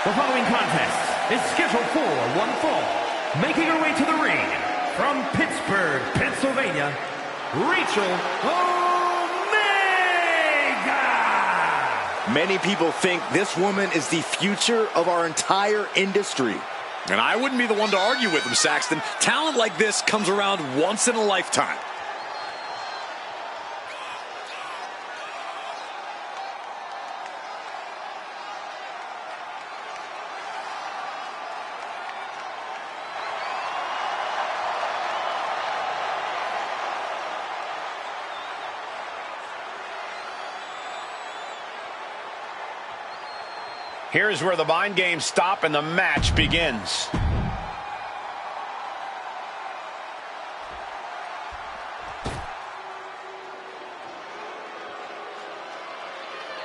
The following contest is scheduled for one fall. Making her way to the ring from Pittsburgh, Pennsylvania, Rachel Omega! Many people think this woman is the future of our entire industry. And I wouldn't be the one to argue with him, Saxton. Talent like this comes around once in a lifetime. Here's where the mind games stop and the match begins.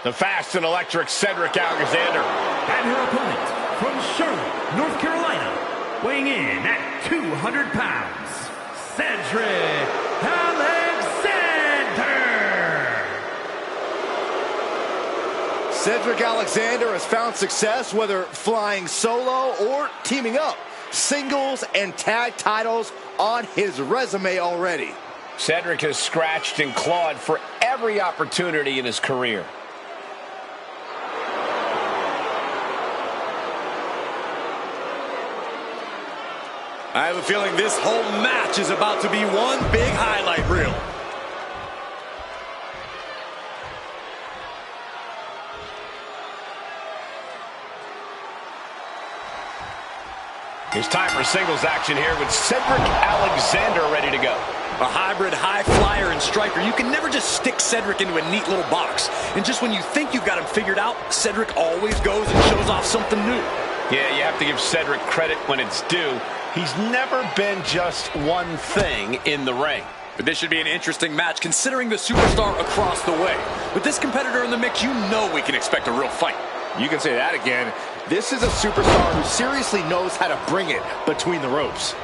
The fast and electric Cedric Alexander. And her opponent from Charlotte, North Carolina, weighing in at 200 pounds, Cedric Alexander! Cedric Alexander has found success whether flying solo or teaming up. Singles and tag titles on his resume already. Cedric has scratched and clawed for every opportunity in his career. I have a feeling this whole match is about to be one big highlight reel. It's time for singles action here with Cedric Alexander ready to go. A hybrid high flyer and striker. You can never just stick Cedric into a neat little box. And just when you think you've got him figured out, Cedric always goes and shows off something new. Yeah, you have to give Cedric credit when it's due. He's never been just one thing in the ring. But this should be an interesting match considering the superstar across the way. With this competitor in the mix, you know we can expect a real fight. You can say that again. This is a superstar who seriously knows how to bring it between the ropes.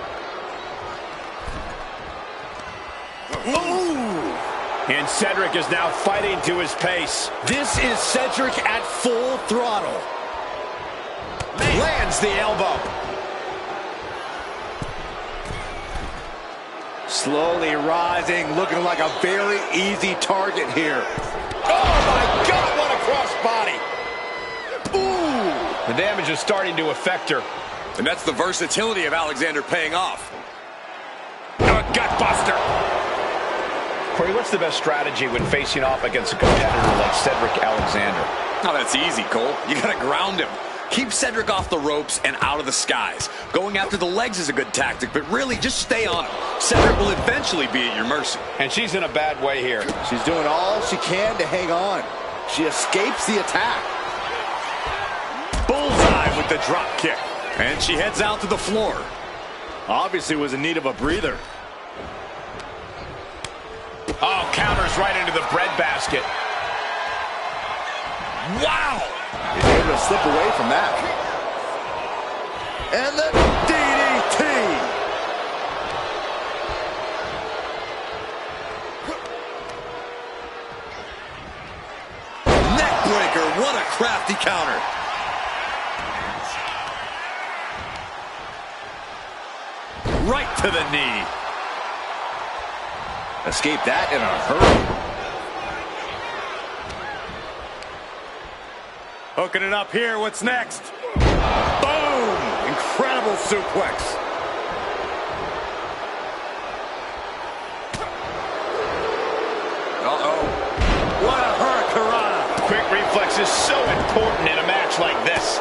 Ooh! And Cedric is now fighting to his pace. This is Cedric at full throttle. Lands the elbow. Slowly rising, looking like a very easy target here. Oh my God, what a crossbody! Ooh! The damage is starting to affect her. And that's the versatility of Alexander paying off. A gutbuster. Corey, what's the best strategy when facing off against a competitor like Cedric Alexander? Oh, that's easy, Cole. You gotta ground him. Keep Cedric off the ropes and out of the skies. Going after the legs is a good tactic, but really, just stay on him. Cedric will eventually be at your mercy. And she's in a bad way here. She's doing all she can to hang on. She escapes the attack. Bullseye with the drop kick. And she heads out to the floor. Obviously was in need of a breather. Oh, counters right into the breadbasket. Wow! He's able to slip away from that. And the DDT! Neckbreaker, what a crafty counter. Right to the knee. Escape that in a hurry. Hooking it up here, what's next? Boom! Incredible suplex. Uh-oh. What a hurricanrana. Quick reflex is so important in a match like this.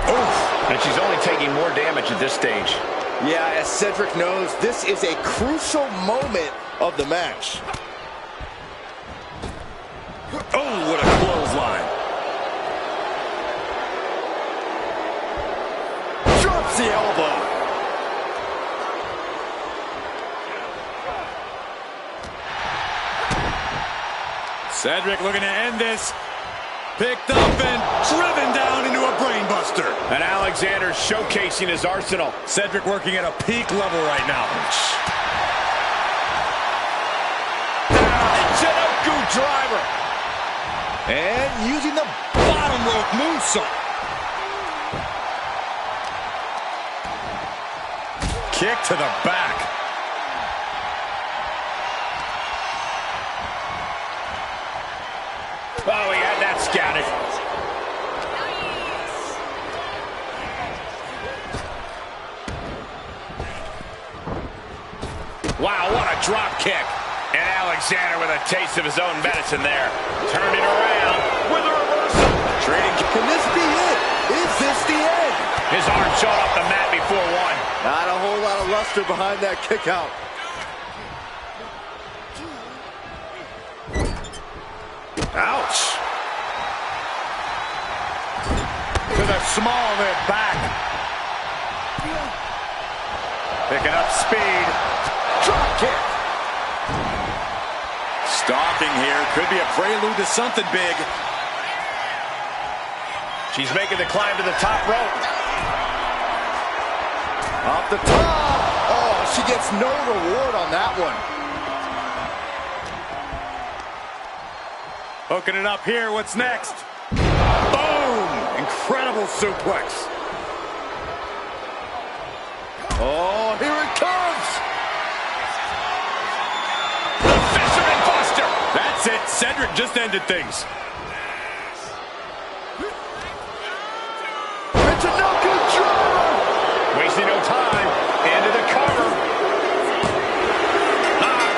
Oof. And she's only taking more damage at this stage. Yeah, as Cedric knows, this is a crucial moment of the match. Oh, what a clothesline. Drops the elbow. Cedric looking to end this. Picked up and driven down into a brainbuster. And Alexander showcasing his arsenal. Cedric working at a peak level right now. Driver. And using the bottom rope Moonsault. Kick to the back. Oh, he had that scouted. Wow, what a drop kick. And Alexander with a taste of his own medicine there. Turned it around with a reversal. Trading. Can this be it? Is this the end? His arm shot off the mat before one. Not a whole lot of luster behind that kick out. Ouch. To the small of their back. Picking up speed. Drop kick. Stalking here. Could be a prelude to something big. She's making the climb to the top rope. Off the top. Oh, she gets no reward on that one. Hooking it up here. What's next? Boom! Incredible suplex. Oh, here it comes. The Fisherman Buster. That's it. Cedric just ended things. It's a no-good driver. Wasting no time. Into the cover.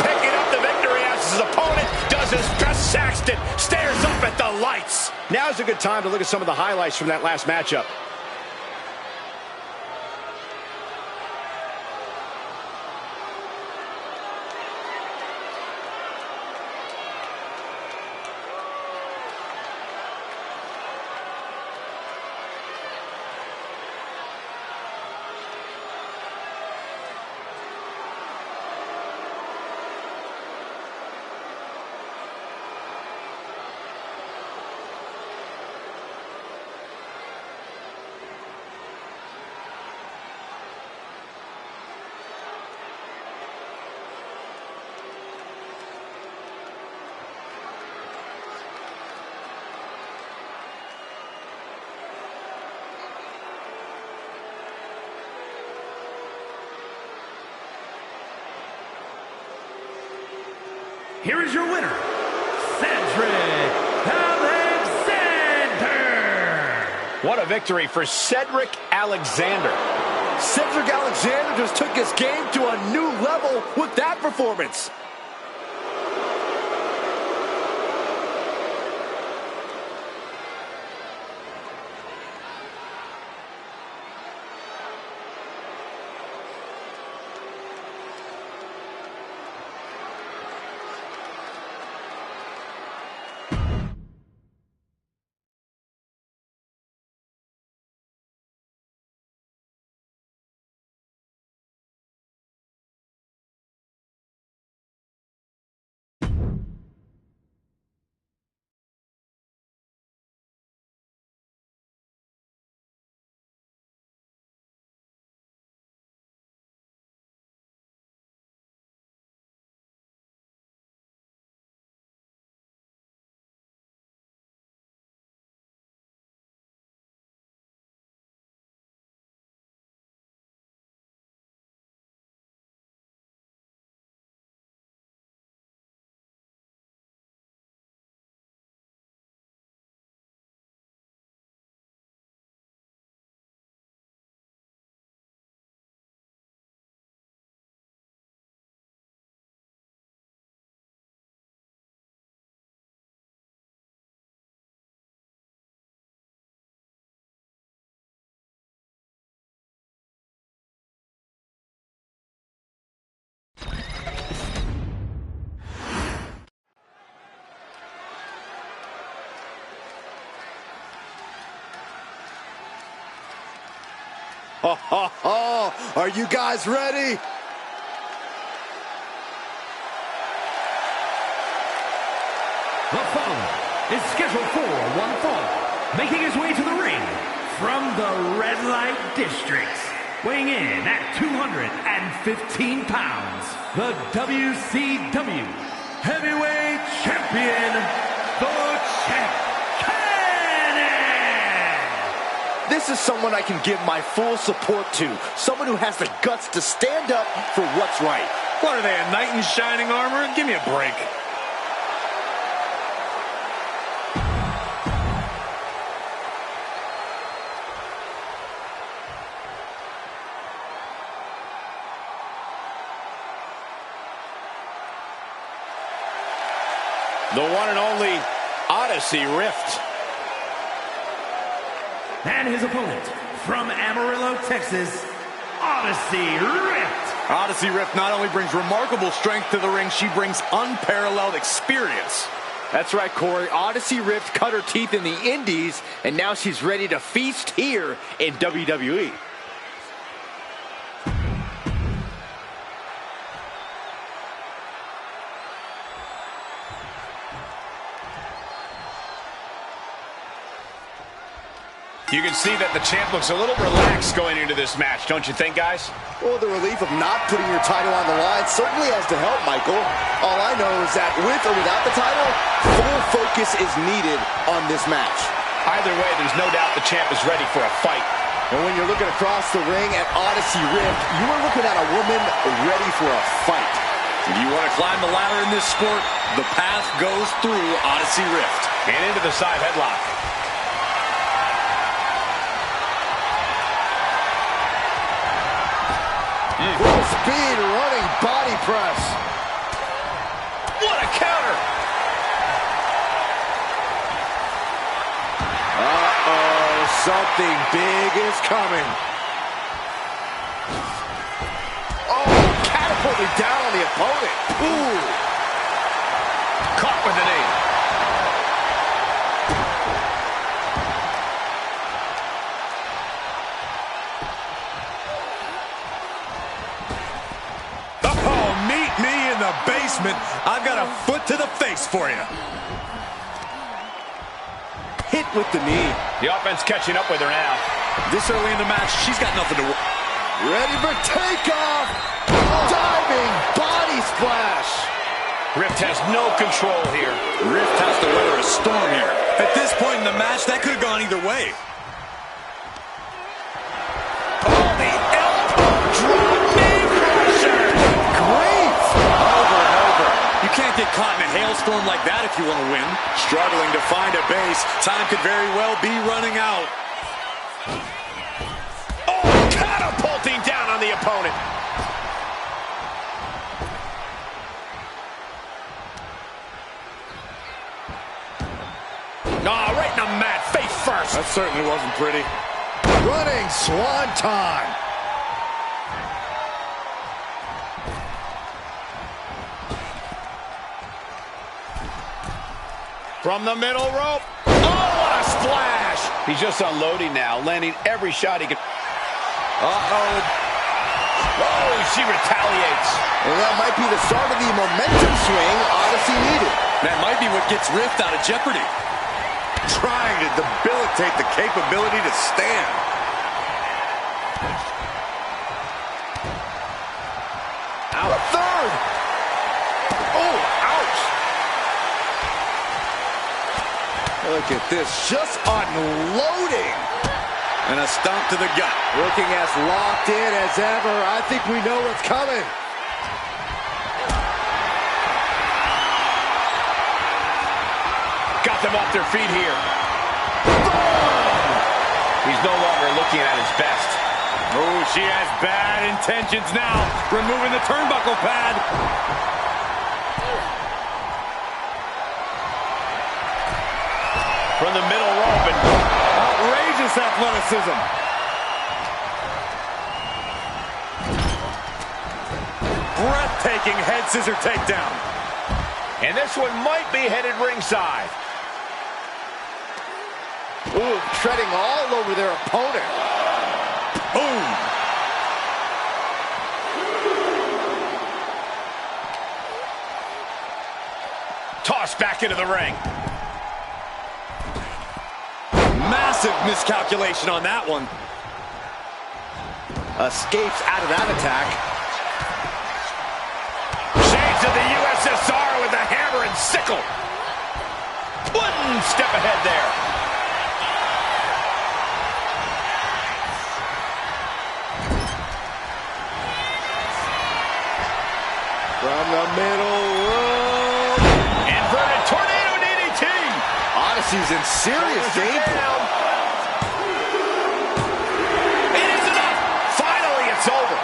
Picking up the victory as his opponent does his best. Saxton stares up at the lights. Now's a good time to look at some of the highlights from that last matchup. Here is your winner, Cedric Alexander. What a victory for Cedric Alexander. Cedric Alexander just took his game to a new level with that performance. Are you guys ready? The following is scheduled for one fall. Making his way to the ring from the Red Light District. Weighing in at 215 pounds, the WCW Heavyweight Champion, the Champ, Kenny! This is someone I can give my full support to. Someone who has the guts to stand up for what's right. What are they, a knight in shining armor? Give me a break. The one and only Odyssey Rift. And his opponent, from Amarillo, Texas, Odyssey Rift. Odyssey Rift not only brings remarkable strength to the ring, she brings unparalleled experience. That's right, Corey. Odyssey Rift cut her teeth in the Indies, and now she's ready to feast here in WWE. You can see that the champ looks a little relaxed going into this match, don't you think, guys? Well, the relief of not putting your title on the line certainly has to help, Michael. All I know is that with or without the title, full focus is needed on this match. Either way, there's no doubt the champ is ready for a fight. And when you're looking across the ring at Odyssey Rift, you are looking at a woman ready for a fight. If you want to climb the ladder in this sport, the path goes through Odyssey Rift. And into the side headlock. Full speed running body press. What a counter! Uh-oh, something big is coming. Oh, catapulting down on the opponent. Ooh. Caught with a knee. Basement, I've got a foot to the face for you. Hit with the knee. The offense catching up with her now. This early in the match, she's got nothing to worry. Ready for takeoff. Diving body splash. Rift has no control here. Rift has to weather a storm here. At this point in the match, that could have gone either way. Oh, the elbow drop knee crusher. Great. You can't get caught in a hailstorm like that if you want to win. Struggling to find a base. Time could very well be running out. Oh, catapulting down on the opponent. Right in the mat, face first. That certainly wasn't pretty. Running swanton. From the middle rope. Oh, what a splash. He's just unloading now, landing every shot he can. Uh-oh. Oh, she retaliates. And that might be the start of the momentum swing Odyssey needed. That might be what gets Rift out of jeopardy. Trying to debilitate the capability to stand. Out third. Oh, ouch. Look at this, just unloading. And a stomp to the gut. Looking as locked in as ever. I think we know what's coming. Got them off their feet here. He's no longer looking at his best. Oh, she has bad intentions now. Removing the turnbuckle pad. From the middle rope and Outrageous athleticism. Breathtaking head scissor takedown. and this one might be headed ringside. Ooh, treading all over their opponent. Boom. Tossed back into the ring. Massive miscalculation on that one. Escapes out of that attack. Shades of the USSR with the hammer and sickle. One step ahead there. From the middle rope. Inverted tornado DDT. Odyssey's in serious danger. It is enough. Finally, it's over.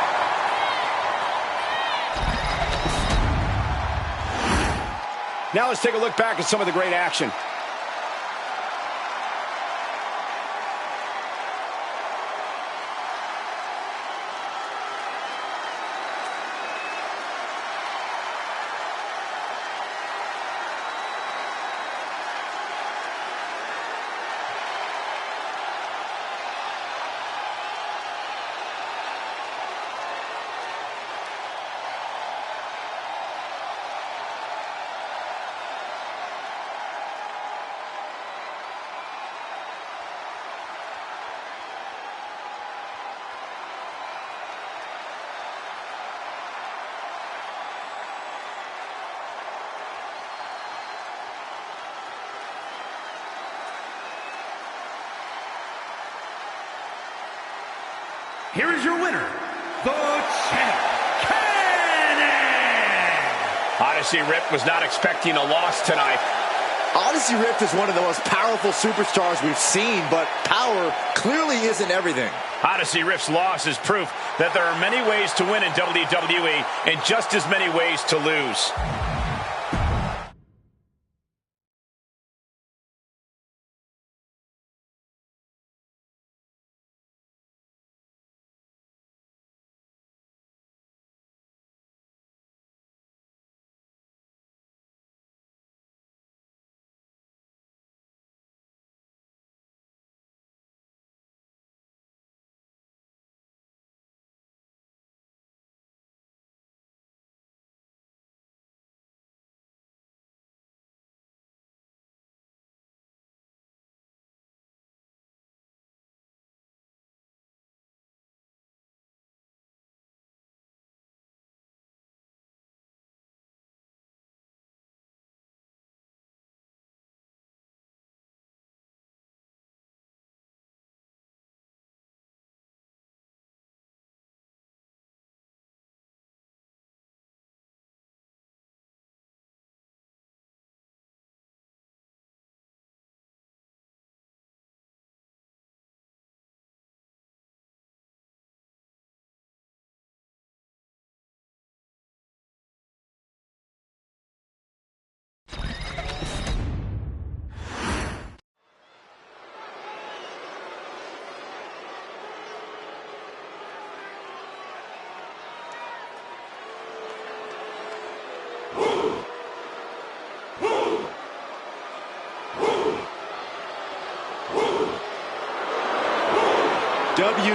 Now let's take a look back at some of the great action. Here is your winner, the champ, Cannon! Odyssey Rift was not expecting a loss tonight. Odyssey Rift is one of the most powerful superstars we've seen, but power clearly isn't everything. Odyssey Rift's loss is proof that there are many ways to win in WWE and just as many ways to lose.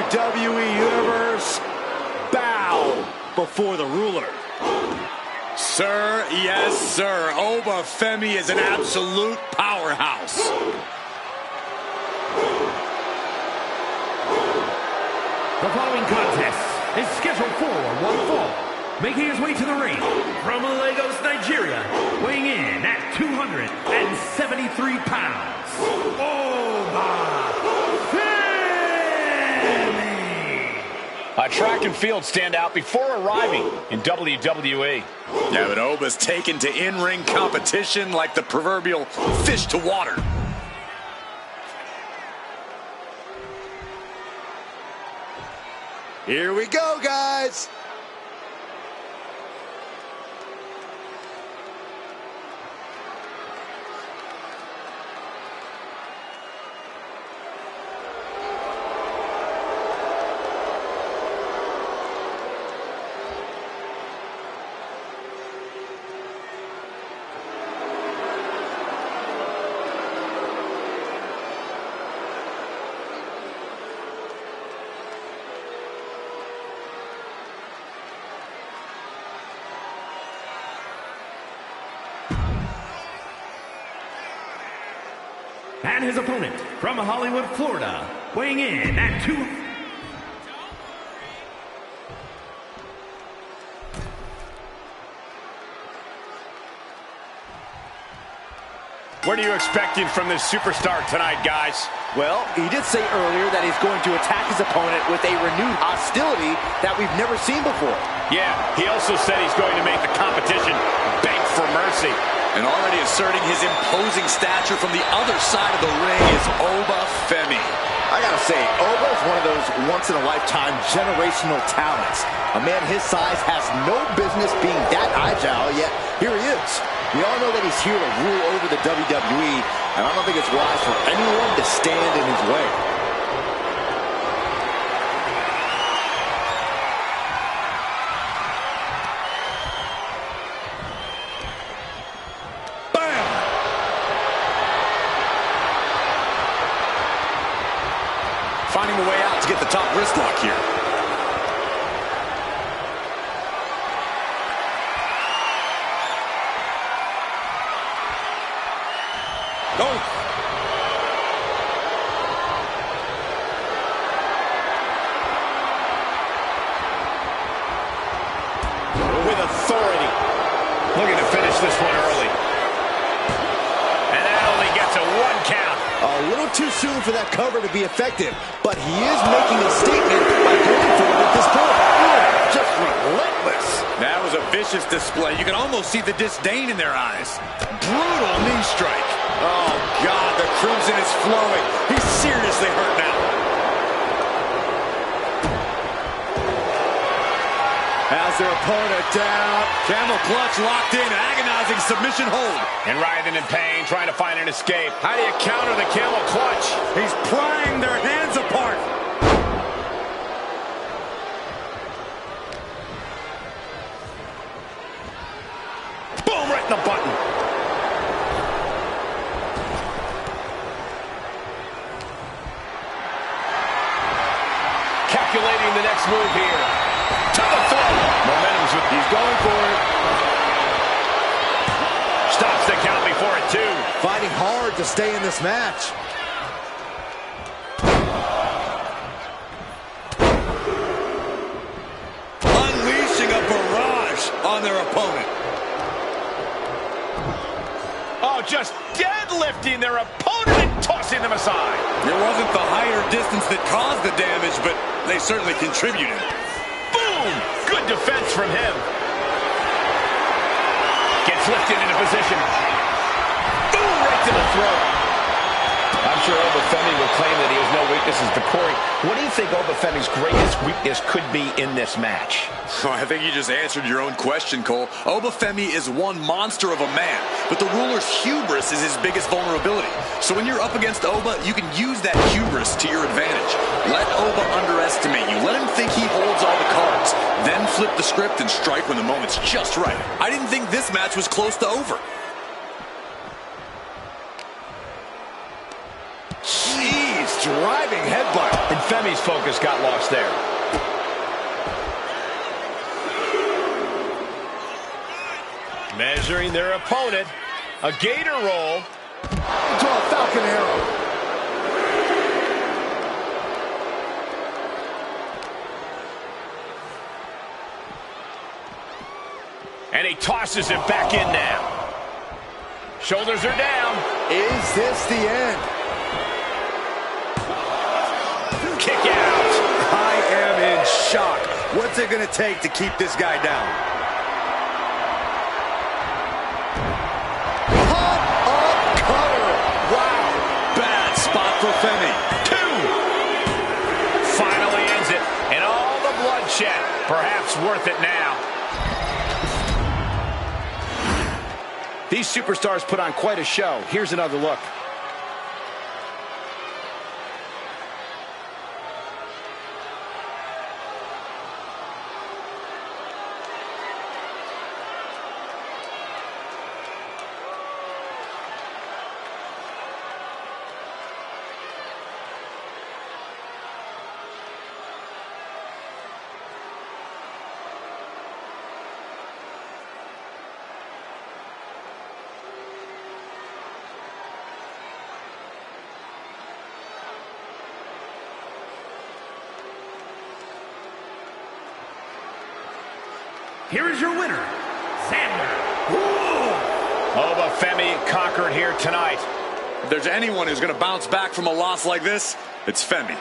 WWE Universe, bow before the ruler. Sir, yes, sir. Oba Femi is an absolute powerhouse. The following contest is scheduled for one fall. Making his way to the ring from Lagos, Nigeria, weighing in at 273 pounds, Oba Femi. A track and field standout before arriving in WWE. Yeah, but Oba's taken to in-ring competition like the proverbial fish to water. Here we go, guys. And his opponent from Hollywood, Florida, weighing in at What are you expecting from this superstar tonight, guys? Well, he did say earlier that he's going to attack his opponent with a renewed hostility that we've never seen before. Yeah, he also said he's going to make the competition asserting his imposing stature from the other side of the ring is Oba Femi. I gotta say, Oba is one of those once-in-a-lifetime generational talents. A man his size has no business being that agile, yet here he is. We all know that he's here to rule over the WWE, and I don't think it's wise for anyone to stand in his way. Finding a way out to get the top wrist lock here. Oh! With authority. Looking to finish this one early. And that only gets a 1 count. A little too soon for that cover to be effective, but he is making a statement by going for it at this point. Just relentless. That was a vicious display. You can almost see the disdain in their eyes. Brutal knee strike. Oh, God, the crimson is flowing. He's seriously hurt now. Has their opponent down. Camel clutch locked in, agonizing submission hold. And writhing in pain, trying to find an escape. How do you counter the camel clutch? He's prying their hands apart. Boom, right in the button. Calculating the next move here. To the throat. Momentum's with, he's going for it. Stops the count before it, too. Fighting hard to stay in this match. Unleashing a barrage on their opponent. Oh, just deadlifting their opponent and tossing them aside. It wasn't the height or distance that caused the damage, but they certainly contributed. Boom! Good defense from him. Gets lifted into position. Boom! Right to the throat. I'm sure Oba Femi would claim that he has no weaknesses. But Corey, what do you think Oba Femi's greatest weakness could be in this match? Oh, I think you just answered your own question, Cole. Oba Femi is one monster of a man, but the ruler's hubris is his biggest vulnerability. So when you're up against Oba, you can use that hubris to your advantage. Let Oba underestimate you. Let him think he holds all the cards. Then flip the script and strike when the moment's just right. I didn't think this match was close to over. Jeez, driving headbutt. And Femi's focus got lost there. Measuring their opponent. A gator roll. Into a falcon arrow. And he tosses him back in now. Shoulders are down. Is this the end? Kick out. I am in shock. What's it going to take to keep this guy down? Pop-up cover. Wow. Bad spot for Femi. 2. Finally ends it. And all the bloodshed. Perhaps worth it now. These superstars put on quite a show. Here's another look. Here is your winner, Xander. Oba Femi conquered here tonight. If there's anyone who's going to bounce back from a loss like this, it's Femi.